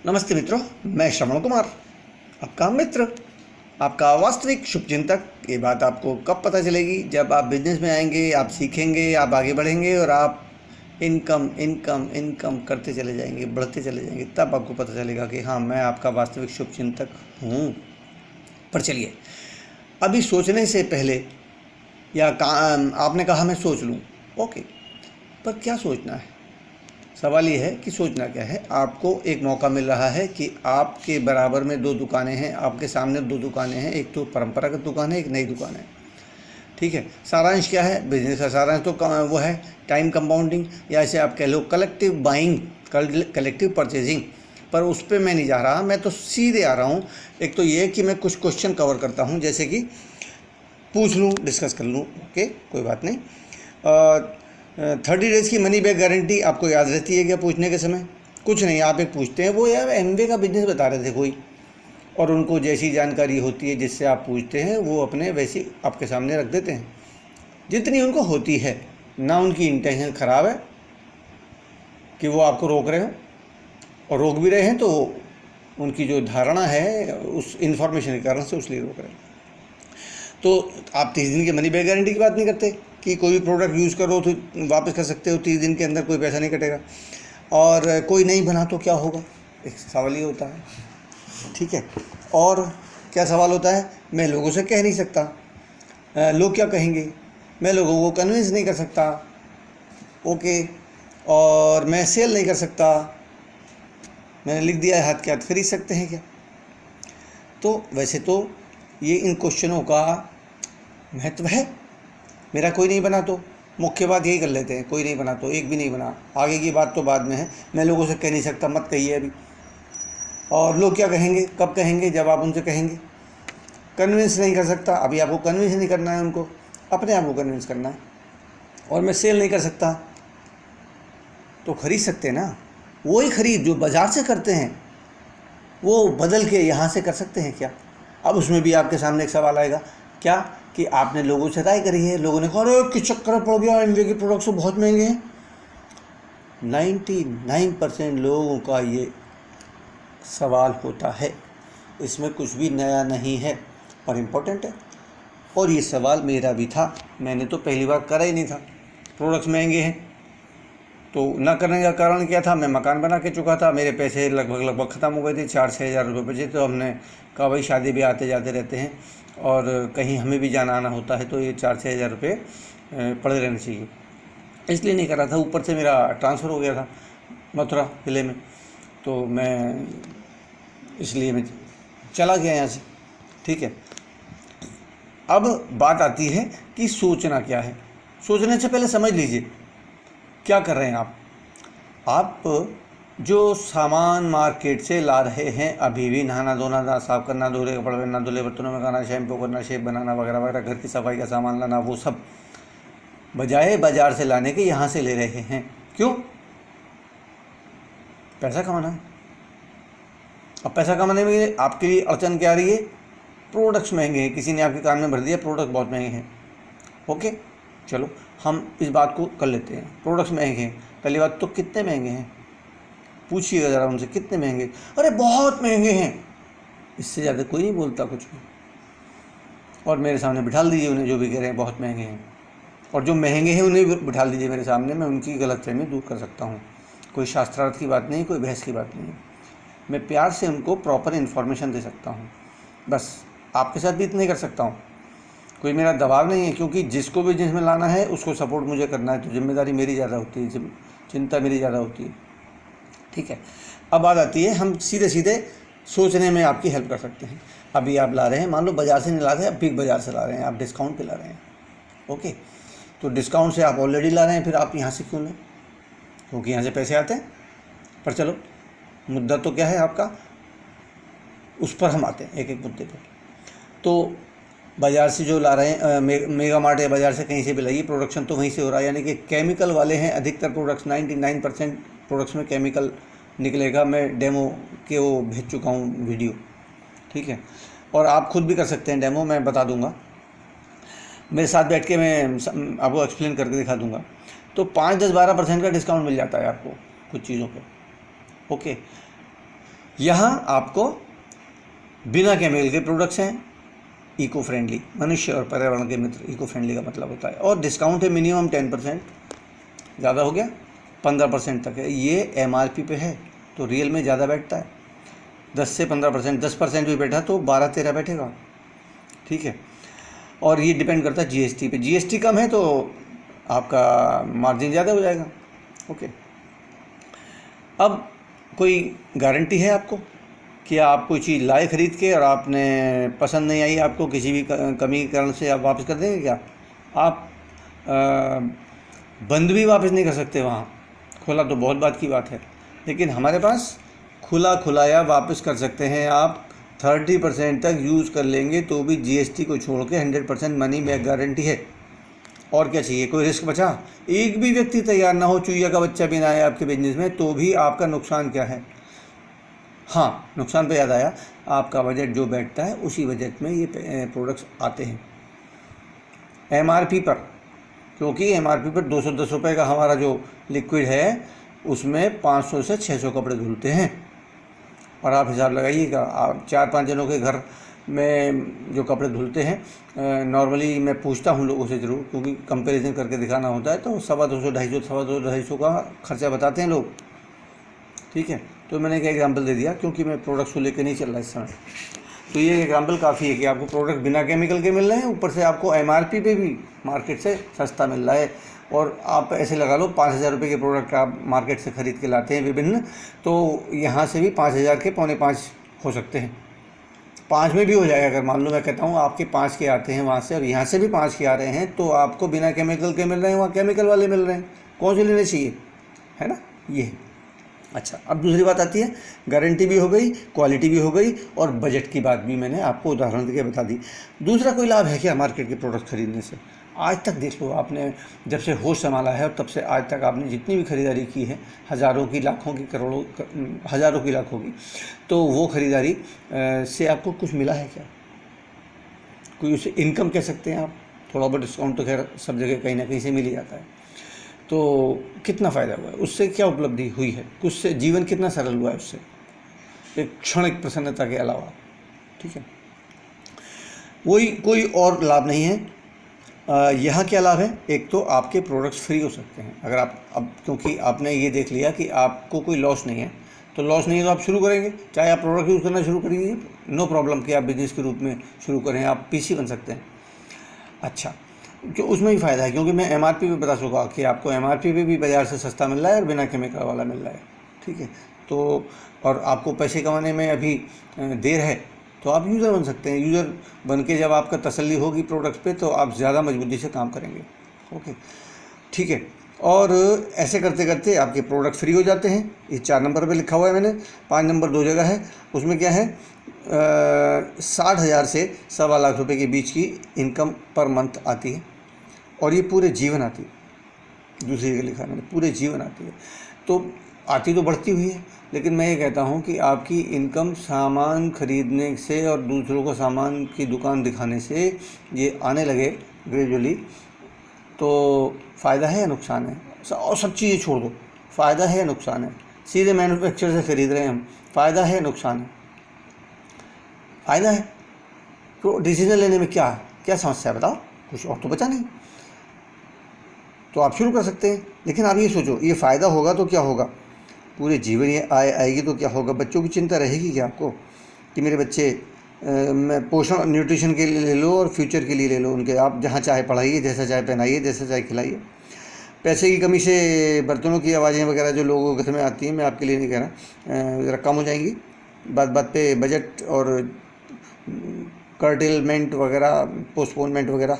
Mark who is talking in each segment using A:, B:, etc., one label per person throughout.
A: नमस्ते मित्रों, मैं श्रवण कुमार, आपका मित्र, आपका वास्तविक शुभचिंतक। ये बात आपको कब पता चलेगी? जब आप बिजनेस में आएंगे, आप सीखेंगे, आप आगे बढ़ेंगे और आप इनकम इनकम इनकम करते चले जाएंगे, बढ़ते चले जाएंगे, तब आपको पता चलेगा कि हाँ, मैं आपका वास्तविक शुभचिंतक हूँ। पर चलिए, अभी सोचने से पहले या आपने कहा मैं सोच लूँ, ओके, पर क्या सोचना है? सवाल ये है कि सोचना क्या है। आपको एक मौका मिल रहा है कि आपके बराबर में दो दुकानें हैं, आपके सामने दो दुकानें हैं, एक तो परंपरागत दुकान है, एक नई दुकान है। ठीक है, सारांश क्या है? बिजनेस का सारांश तो वो है टाइम कंपाउंडिंग, या ऐसे आप कह लो कलेक्टिव बाइंग, कलेक्टिव परचेजिंग। पर उस पर मैं नहीं जा रहा, मैं तो सीधे आ रहा हूँ। एक तो ये कि मैं कुछ क्वेश्चन कवर करता हूँ, जैसे कि पूछ लूँ, डिस्कस कर लूँ, ओके, कोई बात नहीं। 30 डेज़ की मनी बैक गारंटी आपको याद रहती है क्या पूछने के समय? कुछ नहीं, आप एक पूछते हैं, वो यार एमवे का बिजनेस बता रहे थे कोई, और उनको जैसी जानकारी होती है जिससे आप पूछते हैं वो अपने वैसी आपके सामने रख देते हैं, जितनी उनको होती है। ना उनकी इंटेंशन ख़राब है कि वो आपको रोक रहे हो, और रोक भी रहे हैं तो उनकी जो धारणा है उस इन्फॉर्मेशन के कारण से उसलिए रोक रहे हैं। तो आप 30 दिन की मनी बैक गारंटी की बात नहीं करते कि कोई भी प्रोडक्ट यूज़ करो तो वापस कर सकते हो, 30 दिन के अंदर कोई पैसा नहीं कटेगा, और कोई नहीं बना तो क्या होगा, एक सवाल ये होता है। ठीक है, और क्या सवाल होता है? मैं लोगों से कह नहीं सकता, लोग क्या कहेंगे, मैं लोगों को कन्विंस नहीं कर सकता, ओके, और मैं सेल नहीं कर सकता, मैंने लिख दिया है हाथ के हाथ खरीद सकते हैं क्या? तो वैसे तो ये इन क्वेश्चनों का महत्व है। मेरा कोई नहीं बना तो मुख्य बात यही कर लेते हैं, कोई नहीं बना तो, एक भी नहीं बना, आगे की बात तो बाद में है। मैं लोगों से कह नहीं सकता, मत कहिए अभी। और लोग क्या कहेंगे, कब कहेंगे? जब आप उनसे कहेंगे। कन्विंस नहीं कर सकता, अभी आपको कन्विंस नहीं करना है उनको, अपने आप को कन्विंस करना है। और मैं सेल नहीं कर सकता, तो खरीद सकते हैं ना, वही खरीद जो बाज़ार से करते हैं वो बदल के यहाँ से कर सकते हैं क्या? अब उसमें भी आपके सामने एक सवाल आएगा, क्या कि आपने लोगों से राय करी है, लोगों ने कहा अरे किस चक्कर में पड़ गया, एमवे के प्रोडक्ट्स तो बहुत महंगे हैं। 99% लोगों का ये सवाल होता है, इसमें कुछ भी नया नहीं है और इम्पोर्टेंट है। और ये सवाल मेरा भी था, मैंने तो पहली बार करा ही नहीं था। प्रोडक्ट्स महंगे हैं तो ना करने का कारण क्या था? मैं मकान बना के चुका था, मेरे पैसे लगभग ख़त्म हो गए थे, 4-6 हज़ार रुपये बचे। तो हमने कहा भाई शादी भी आते जाते रहते हैं और कहीं हमें भी जाना आना होता है, तो ये 4-6 हज़ार रुपये पड़े रहने चाहिए, इसलिए नहीं करा था। ऊपर से मेरा ट्रांसफ़र हो गया था मथुरा ज़िले में, तो मैं इसलिए मैं चला गया यहाँ से। ठीक है, अब बात आती है कि सोचना क्या है। सोचने से पहले समझ लीजिए क्या कर रहे हैं आप जो सामान मार्केट से ला रहे हैं, अभी भी नहाना धोना, दांत साफ करना, धोले कपड़े पहनना, धुले बर्तनों में खाना, शैम्पू करना, शेप बनाना वगैरह वगैरह, घर की सफाई का सामान लाना, वो सब बजाय बाज़ार से लाने के यहाँ से ले रहे हैं। क्यों? पैसा कमाना है। अब पैसा कमाने में आपके लिए अड़चन क्या आ रही है? प्रोडक्ट्स महंगे हैं, किसी ने आपके कान में भर दिया प्रोडक्ट बहुत महंगे हैं। ओके, चलो हम इस बात को कर लेते हैं, प्रोडक्ट्स महंगे हैं। पहली बात तो कितने महंगे हैं, पूछिएगा ज़रा उनसे, कितने महंगे? अरे बहुत महंगे हैं, इससे ज़्यादा कोई नहीं बोलता कुछ भी। और मेरे सामने बिठा दीजिए उन्हें, जो भी कह रहे हैं बहुत महंगे हैं, और जो महंगे हैं उन्हें भी बिठा दीजिए मेरे सामने, मैं उनकी गलतफहमी दूर कर सकता हूँ। कोई शास्त्रार्थ की बात नहीं, कोई बहस की बात नहीं है, मैं प्यार से उनको प्रॉपर इन्फॉर्मेशन दे सकता हूँ। बस आपके साथ भी इतना ही कर सकता हूँ, कोई मेरा दबाव नहीं है, क्योंकि जिसको भी जिसमें लाना है उसको सपोर्ट मुझे करना है, तो जिम्मेदारी मेरी ज़्यादा होती है, चिंता मेरी ज़्यादा होती है। ठीक है, अब बात आती है, हम सीधे सीधे सोचने में आपकी हेल्प कर सकते हैं। अभी आप ला रहे हैं, मान लो बाज़ार से नहीं ला रहे हैं, आप बिग बाज़ार से ला रहे हैं, आप डिस्काउंट पे ला रहे हैं। ओके, तो डिस्काउंट से आप ऑलरेडी ला रहे हैं, फिर आप यहाँ से क्यों लें? क्योंकि यहाँ से पैसे आते हैं। पर चलो, मुद्दा तो क्या है आपका, उस पर हम आते हैं एक एक मुद्दे पर। तो बाज़ार से जो ला रहे हैं, मेगा मार्ट या बाज़ार से कहीं से भी लाइए, प्रोडक्शन तो वहीं से हो रहा है, यानी कि केमिकल वाले हैं अधिकतर प्रोडक्ट्स। 99% प्रोडक्ट्स में केमिकल निकलेगा। मैं डेमो के वो भेज चुका हूँ वीडियो, ठीक है, और आप खुद भी कर सकते हैं डेमो, मैं बता दूंगा, मेरे साथ बैठ के मैं आपको एक्सप्लेन करके दिखा दूंगा। तो 5, 10, 12% का डिस्काउंट मिल जाता है आपको कुछ चीज़ों पे। ओके, यहाँ आपको बिना केमिकल के प्रोडक्ट्स हैं, इको फ्रेंडली, मनुष्य और पर्यावरण के मित्र, इको फ्रेंडली का मतलब होता है, और डिस्काउंट है मिनिमम 10%, ज़्यादा हो गया 15% तक है। ये MRP पे है तो रियल में ज़्यादा बैठता है, 10 से 15%, 10% भी बैठा तो 12-13 बैठेगा, ठीक है। और ये डिपेंड करता है GST पे, GST कम है तो आपका मार्जिन ज़्यादा हो जाएगा, ओके। अब कोई गारंटी है आपको कि आप कोई चीज़ लाए खरीद के और आपने पसंद नहीं आई, आपको किसी भी कमी के कारण से आप वापस कर देंगे क्या? आप बंद भी वापस नहीं कर सकते वहाँ, खुला तो बहुत बात की बात है, लेकिन हमारे पास खुला खुलाया वापस कर सकते हैं। आप 30% तक यूज़ कर लेंगे तो भी GST को छोड़ के 100% मनी बैक गारंटी है। और क्या चाहिए? कोई रिस्क बचा? एक भी व्यक्ति तैयार ना हो, चूहिया का बच्चा भी ना आए आपके बिजनेस में, तो भी आपका नुकसान क्या है? हाँ, नुकसान पे याद आया, आपका बजट जो बैठता है उसी बजट में ये प्रोडक्ट्स आते हैं MRP पर, क्योंकि MRP पर 210 रुपये का हमारा जो लिक्विड है उसमें 500 से 600 कपड़े धुलते हैं। और आप हिसाब लगाइएगा, आप 4-5 जनों के घर में जो कपड़े धुलते हैं, नॉर्मली मैं पूछता हूँ लोगों से ज़रूर, क्योंकि कंपैरिजन करके दिखाना होता है, तो 250-250 का खर्चा बताते हैं लोग, ठीक है। तो मैंने एक एग्जांपल दे दिया, क्योंकि मैं प्रोडक्ट्स को लेकर नहीं चल रहा इस समय, तो ये एग्जांपल काफ़ी है कि आपको प्रोडक्ट बिना केमिकल के मिल रहे हैं, ऊपर से आपको MRP पे भी मार्केट से सस्ता मिल रहा है। और आप ऐसे लगा लो 5,000 रुपये के प्रोडक्ट आप मार्केट से ख़रीद के लाते हैं विभिन्न, तो यहाँ से भी 5,000 के 4.5 हो सकते हैं, 5 में भी हो जाएगा। अगर मान लो मैं कहता हूँ आपके 5 के आते हैं वहाँ से और यहाँ से भी 5 के आ रहे हैं, तो आपको बिना केमिकल के मिल रहे हैं, वहाँ केमिकल वाले मिल रहे हैं, कौन से लेने चाहिए, है ना, ये। अच्छा, अब दूसरी बात आती है, गारंटी भी हो गई, क्वालिटी भी हो गई, और बजट की बात भी मैंने आपको उदाहरण देके बता दी। दूसरा कोई लाभ है क्या मार्केट के प्रोडक्ट खरीदने से? आज तक देख लो, आपने जब से होश संभाला है और तब से आज तक आपने जितनी भी खरीदारी की है, हज़ारों की, लाखों की, करोड़ों, हज़ारों की, लाखों की, तो वो खरीदारी से आपको कुछ मिला है क्या? कोई उसे इनकम कह सकते हैं आप, थोड़ा बहुत डिस्काउंट तो खैर सब जगह कहीं ना कहीं से मिल ही जाता है, तो कितना फ़ायदा हुआ है उससे, क्या उपलब्धि हुई है, कुछ से जीवन कितना सरल हुआ है उससे, एक क्षणिक प्रसन्नता के अलावा, ठीक है। वही कोई और लाभ नहीं है। यहाँ क्या लाभ है? एक तो आपके प्रोडक्ट्स फ्री हो सकते हैं अगर आप, अब क्योंकि आपने ये देख लिया कि आपको कोई लॉस नहीं है, तो लॉस नहीं है तो आप शुरू करेंगे, चाहे आप प्रोडक्ट यूज़ करना शुरू करिए, नो प्रॉब्लम कि आप बिजनेस के रूप में शुरू करें, आप PC बन सकते हैं। अच्छा, कि उसमें भी फ़ायदा है, क्योंकि मैं MRP पे बता चुका कि आपको MRP पे भी बाज़ार से सस्ता मिल रहा है और बिना केमिकल वाला मिल रहा है, ठीक है। तो और आपको पैसे कमाने में अभी देर है, तो आप यूज़र बन सकते हैं। यूज़र बन के जब आपका तसल्ली होगी प्रोडक्ट पे, तो आप ज़्यादा मजबूती से काम करेंगे, ओके, ठीक है। और ऐसे करते करते आपके प्रोडक्ट फ्री हो जाते हैं। ये 4 नंबर पे लिखा हुआ है मैंने, 5 नंबर 2 जगह है, उसमें क्या है, 60,000 से 1.25 लाख रुपए के बीच की इनकम पर मंथ आती है, और ये पूरे जीवन आती है। दूसरी जगह लिखा है मैंने, पूरे जीवन आती है। तो आती तो बढ़ती हुई है, लेकिन मैं ये कहता हूँ कि आपकी इनकम सामान खरीदने से और दूसरों को सामान की दुकान दिखाने से ये आने लगे ग्रेजुअली, तो फ़ायदा है या नुकसान है? और सब चीज़ें छोड़ दो, फ़ायदा है या नुकसान है? सीधे मैन्युफैक्चर से ख़रीद रहे हैं हम, फ़ायदा है या नुकसान है? फ़ायदा है। तो डिसीजन लेने में क्या समस्या है बताओ? कुछ और तो बचा नहीं, तो आप शुरू कर सकते हैं। लेकिन आप ये सोचो, ये फ़ायदा होगा तो क्या होगा, पूरे जीवन ये आएगी तो क्या होगा? बच्चों की चिंता रहेगी क्या आपको कि मेरे बच्चे मैं पोषण न्यूट्रिशन के लिए ले लो और फ्यूचर के लिए ले लो उनके, आप जहाँ चाहे पढ़ाइए, जैसा चाहे पहनाइए, जैसा चाहे खिलाइए। पैसे की कमी से बर्तनों की आवाज़ें वगैरह जो लोगों के घर में आती हैं, मैं आपके लिए नहीं कह रहा, ज़रा कम हो जाएंगी। बात बात पे बजट और कर्टेलमेंट वगैरह, पोस्टपोनमेंट वगैरह,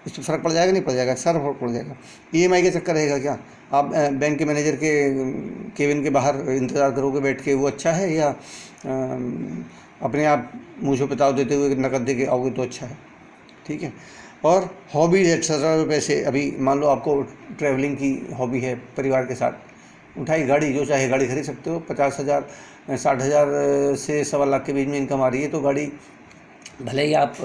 A: इस पर फ़र्क पड़ जाएगा, नहीं पड़ जाएगा, सारा फर्क पड़ जाएगा। EMI का चक्कर रहेगा क्या? आप बैंक के मैनेजर के केबिन के बाहर इंतज़ार करोगे बैठ के, वो अच्छा है, या अपने आप मुँह से बताओ देते हुए नकद दे के आओगे तो अच्छा है, ठीक है। और हॉबीज एक्सेट्रा पैसे, अभी मान लो आपको ट्रैवलिंग की हॉबी है, परिवार के साथ उठाई गाड़ी, जो चाहे गाड़ी खरीद सकते हो। 50,000 60,000 से 1.25 लाख के बीच में इनकम आ रही है तो गाड़ी भले ही आप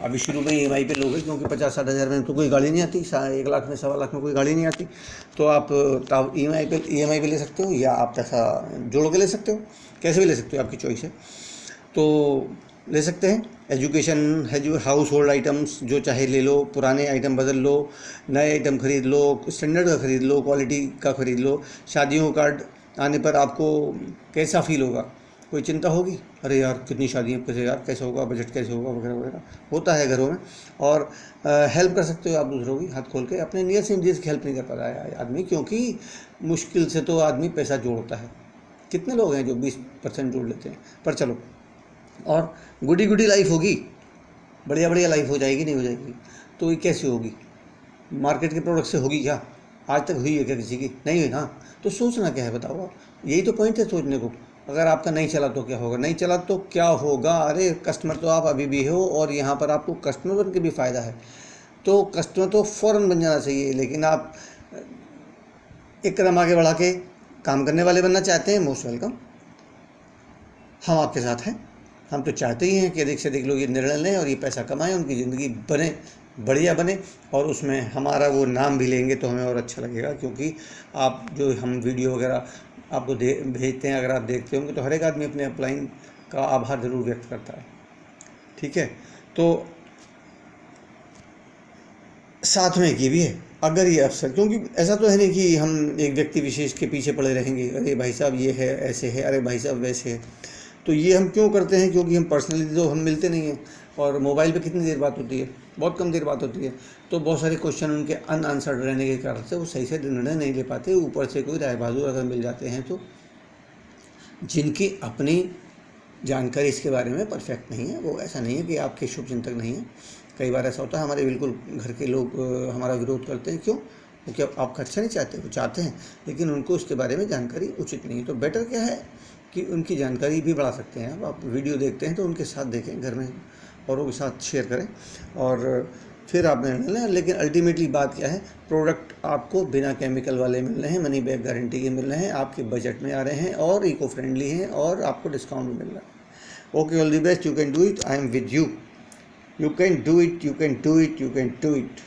A: अभी शुरू में EMI पे लोगे, क्योंकि 50-60 हज़ार में तो कोई गाड़ी नहीं आती, 1 लाख में 1.25 लाख में कोई गाड़ी नहीं आती, तो आप EMI पे ले सकते हो, या आप पैसा जोड़ के ले सकते हो, कैसे भी ले सकते हो, आपकी चॉइस है। तो ले सकते हैं। एजुकेशन है, जो हाउस होल्ड आइटम्स जो चाहे ले लो, पुराने आइटम बदल लो, नए आइटम खरीद लो, स्टैंडर्ड का खरीद लो, क्वालिटी का खरीद लो। शादियों का कार्ड आने पर आपको कैसा फील होगा, कोई चिंता होगी, अरे यार कितनी शादियाँ, कैसे यार, कैसे होगा, बजट कैसे होगा, वगैरह वगैरह होता है घरों में। और हेल्प कर सकते हो आप दूसरों की, हाथ खोल के। अपने नियर से नियर की हेल्प नहीं कर पा रहा है आदमी, क्योंकि मुश्किल से तो आदमी पैसा जोड़ता है। कितने लोग हैं जो 20% जोड़ लेते हैं, पर चलो। और गुडी गुडी लाइफ होगी, बढ़िया बढ़िया लाइफ हो जाएगी, नहीं हो जाएगी तो ये कैसी होगी, मार्केट के प्रोडक्ट से होगी क्या? आज तक हुई है क्या किसी की? नहीं हुई ना। तो सोचना क्या है, बताओ आप। यही तो पॉइंट है सोचने को। अगर आपका नहीं चला तो क्या होगा, नहीं चला तो क्या होगा? अरे कस्टमर तो आप अभी भी हो, और यहाँ पर आपको कस्टमर बन के भी फ़ायदा है। तो कस्टमर तो फ़ौरन बन जाना चाहिए, लेकिन आप एक कदम आगे बढ़ा के काम करने वाले बनना चाहते हैं, मोस्ट वेलकम, हम आपके साथ हैं। हम तो चाहते ही हैं कि अधिक से अधिक लोग ये निर्णय लें और ये पैसा कमाएं, उनकी ज़िंदगी बने, बढ़िया बने, और उसमें हमारा वो नाम भी लेंगे तो हमें और अच्छा लगेगा। क्योंकि आप जो हम वीडियो वगैरह आपको भेजते हैं, अगर आप देखते होंगे तो हर एक आदमी अपने अपलाइन का आभार ज़रूर व्यक्त करता है। ठीक है, तो साथ में ये भी है, अगर ये अवसर, क्योंकि ऐसा तो है नहीं कि हम एक व्यक्ति विशेष के पीछे पड़े रहेंगे, अरे भाई साहब ये है, ऐसे है, अरे भाई साहब वैसे है। तो ये हम क्यों करते हैं? क्योंकि हम पर्सनली तो हम मिलते नहीं हैं, और मोबाइल पे कितनी देर बात होती है, बहुत कम देर बात होती है। तो बहुत सारे क्वेश्चन उनके अनआंसर्ड रहने के कारण से वो सही से निर्णय नहीं ले पाते। ऊपर से कोई राय बहादुर अगर मिल जाते हैं तो जिनकी अपनी जानकारी इसके बारे में परफेक्ट नहीं है, वो ऐसा नहीं है कि आपके शुभचिंतक नहीं है। कई बार ऐसा होता है, हमारे बिल्कुल घर के लोग हमारा विरोध करते हैं। क्यों? वो क्या आपका अच्छा नहीं चाहते? वो चाहते हैं, लेकिन उनको उसके बारे में जानकारी उचित नहीं है। तो बेटर क्या है कि उनकी जानकारी भी बढ़ा सकते हैं। अब आप वीडियो देखते हैं तो उनके साथ देखें, घर में औरों के साथ शेयर करें, और फिर आप निर्णय लें। लेकिन अल्टीमेटली बात क्या है, प्रोडक्ट आपको बिना केमिकल वाले मिल रहे हैं, मनी बैक गारंटी के मिल रहे हैं, आपके बजट में आ रहे हैं, और इको फ्रेंडली हैं, और आपको डिस्काउंट भी मिल रहा है। Okay, all the best, you can do it, I am with you, you can do it, you can do it, you can do it.